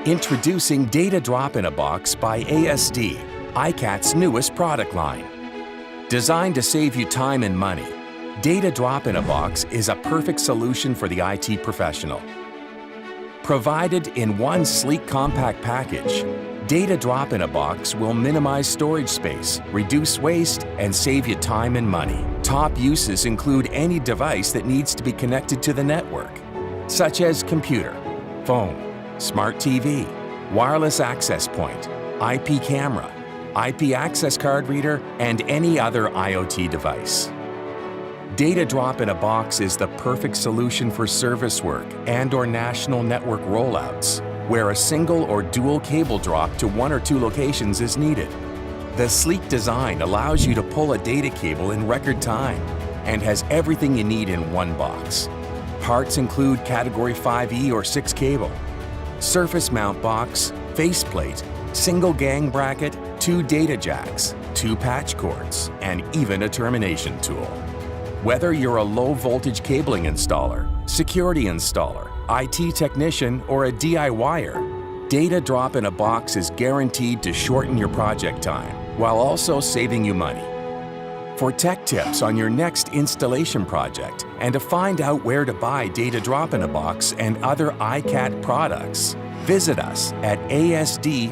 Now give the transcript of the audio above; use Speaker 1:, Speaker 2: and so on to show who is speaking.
Speaker 1: Introducing Data Drop in a Box by ASD, iCat's newest product line. Designed to save you time and money, Data Drop in a Box is a perfect solution for the IT professional. Provided in one sleek compact package, Data Drop in a Box will minimize storage space, reduce waste, and save you time and money. Top uses include any device that needs to be connected to the network, such as computer, phone, smart TV, wireless access point, IP camera, IP access card reader, and any other IoT device. Data Drop in a Box is the perfect solution for service work and/or national network rollouts, where a single or dual cable drop to one or two locations is needed. The sleek design allows you to pull a data cable in record time and has everything you need in one box. Parts include Category 5E or 6 cable, surface mount box, faceplate, single gang bracket, 2 data jacks, 2 patch cords, and even a termination tool. Whether you're a low-voltage cabling installer, security installer, IT technician, or a DIYer, Data Drop in a Box is guaranteed to shorten your project time while also saving you money. For tech tips on your next installation project and to find out where to buy Data Drop in a Box and other iCat products, visit us at asd-usa.com.